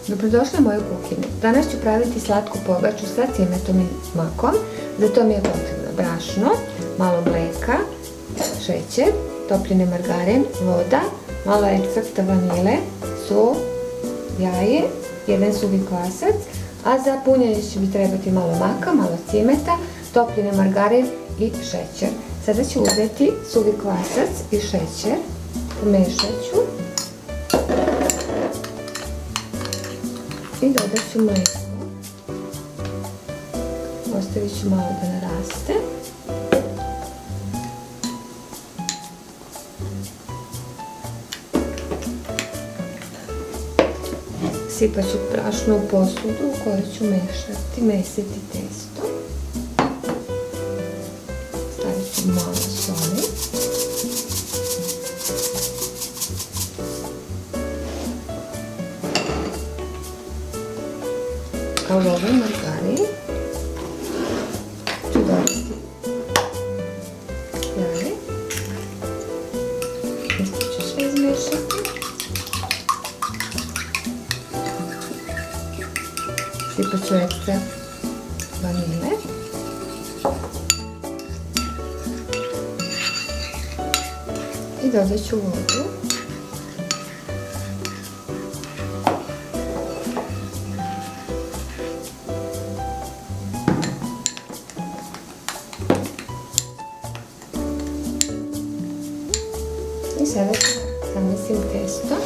Dobrodošli u moju kuhinju. Danas ću praviti slatku pogaču sa cimetom i makom. Za to mi je potrebno brašno, malo mlijeka, šećer, topljeni margarin, voda, malo ekstrakta vanile, sol, jaje, jedan suvi kvasac, a za punjenje će mi trebati malo maka, malo cimeta, topljeni margarin i šećer. Sada ću uzeti suvi kvasac i šećer, pomešat ću i dodat ću mlijeko. Ostavit ću malo da naraste. Sipat ću brašno u posudu u kojoj ću mesiti testo. Stavit ću malo soli. A u ovaj margarin ću dodati jaje. Isto ću sve izmešati. Sipat ću ekstrakt vanile. I dodat ću vodu. I sada ću zamesim testo.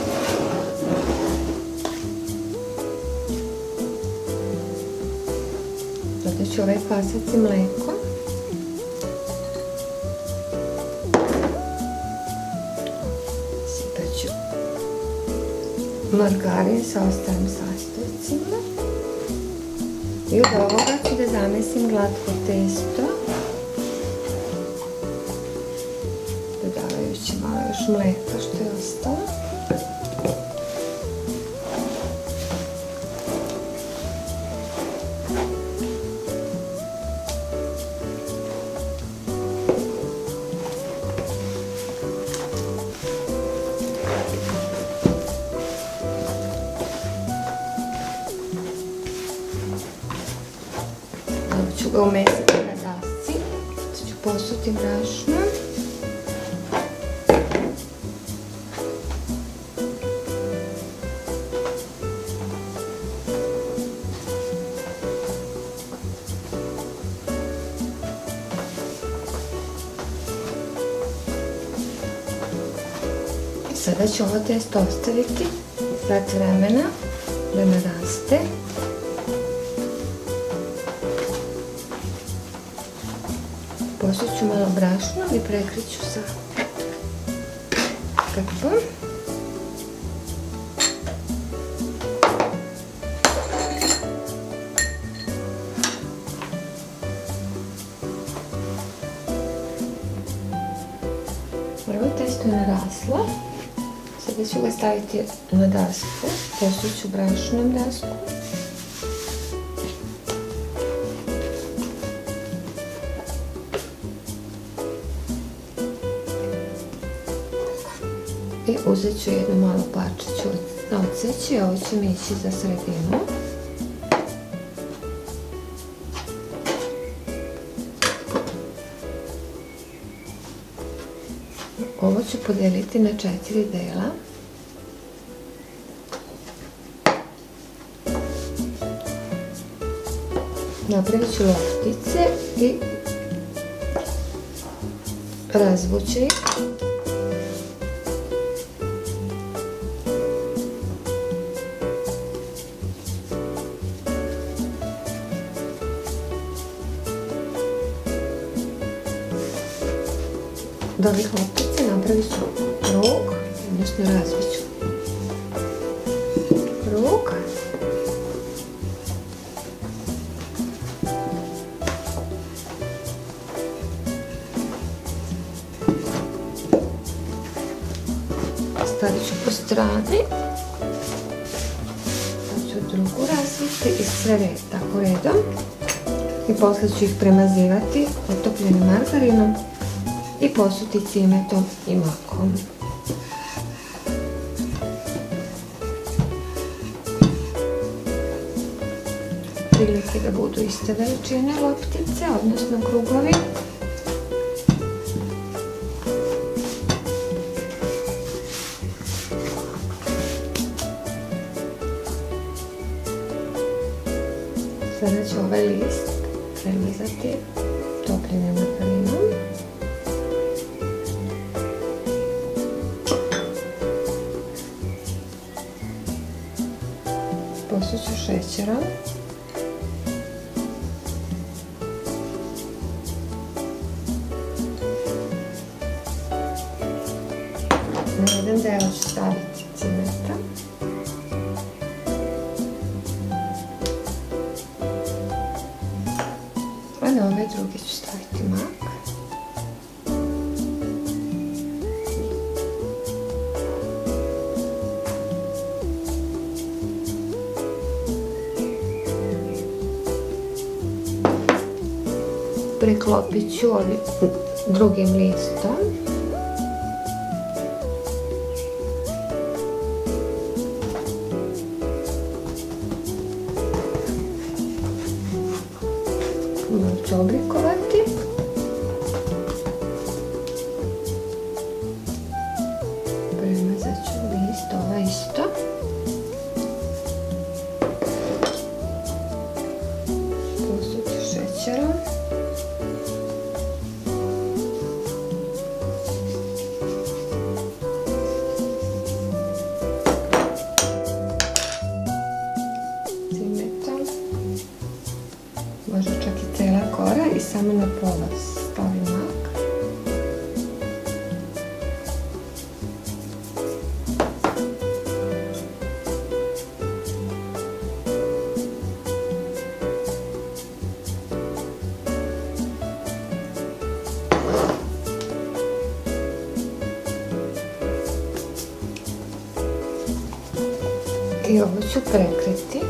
Dodat ću ovaj kvasac i mlijeko. Sipat ću margarin sa ostalim sastojcima. I od ovoga ću da zamesim glatko testo. Dodavajući malo još mlijeka što je ostalo. Dobro ću ga umesiti na dasci. Sada ću posuti brašno. Sada ću ovo testo ostaviti sat vremena da naraste. Posut ću malo brašno i prekriću sa krpom. Prvo testo je naraslo. Sada ću ga staviti na dasku, posut ću brašnom dasku. I uzet ću jednu malu parčiću na odseći, ovo će mi ići za sredinu. Ovo ću podijeliti na 4 dela. Napravit ću loptice i razvući ih. Od ovih loptice napravit ću krug, odnosno razvit ću krug. Stavit ću po strani. Sad ću drugu razviti i sve tako redom. I poslije ću ih premazivati otopljenim margarinom i posuti cimetom i makom. otprilike da budu iste veličine loptice, odnosno krugovi. Sada ću ovaj list premazati topljenim margarinom. Poslije ću šećerom. Na jedan deo ću staviti cimeta. A na ovaj drugi ću staviti mak. Preklopit ću ovim drugim listom. Malo ću oblikovati. Premazat ću list, ovaj isto. Posut ću šećerom. Može čak i cijela kora i samo na pola stavim mak. I ovo ću prekriti.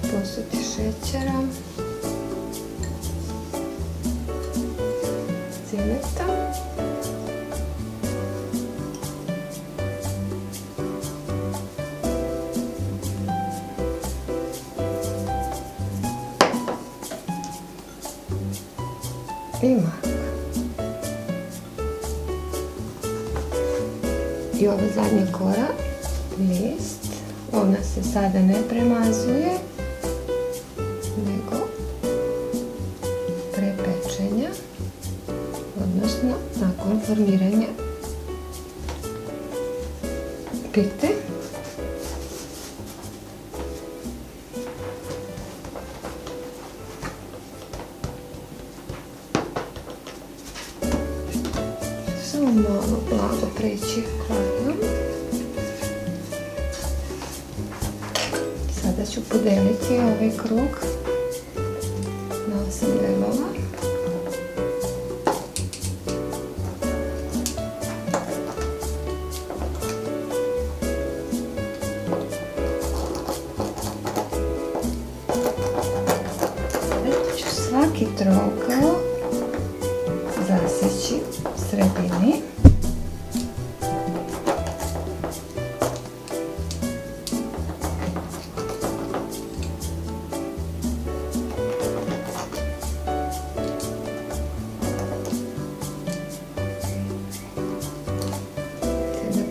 Posuti šećerom, cimetom i mak. I ovo zadnje kora, list, ona se sada ne premazuje, nego pre pečenja, odnosno nakon formiranja pite. Samo malo blago preći hladnom. Sada ću podeliti ovaj krug na 8 delova. Sada ću svaki trougao zaseći u sredini.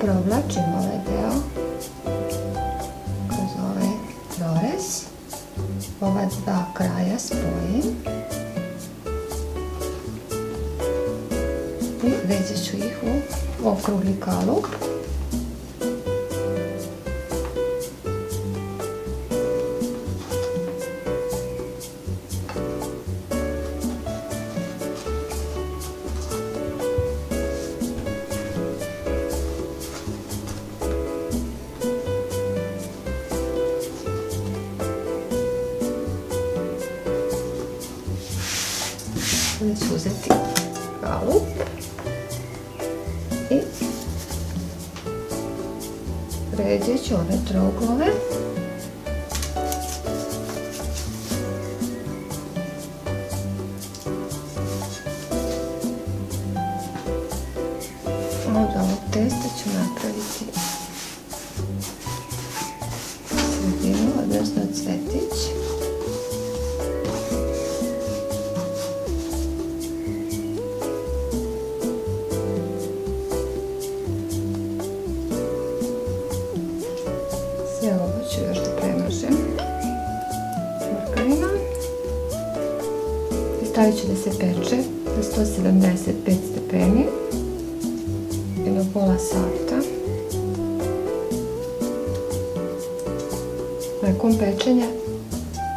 Provlačim ovaj deo kroz ovaj prorez, ova dva kraja spojim i vezat ću ih u okrugli kalup. Sada ću uzeti kalup i pređet ću ove trouglove. A od ovog testa ću napraviti sredinu, odnosno cvetić. Sve ovo ću još da premažem margarinom i stavit ću da se peče na 175 stepeni jedno pola sata. Nakon pečenja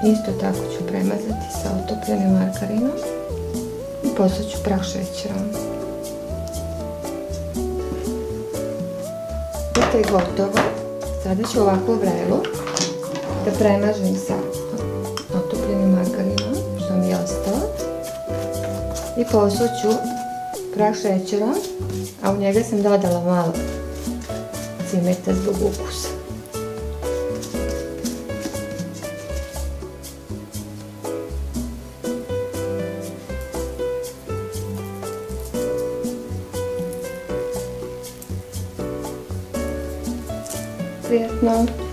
isto tako ću premazati sa otopljenim margarinom i poslat ću prah šećerom. To je gotovo. Sada ću ovakvu vrelu da premažem sa otopljenim margarinom, što mi je ostalo, i poslat ću prah šećerom, a u njega sam dodala malo cimeta zbog ukusa. Prijatno!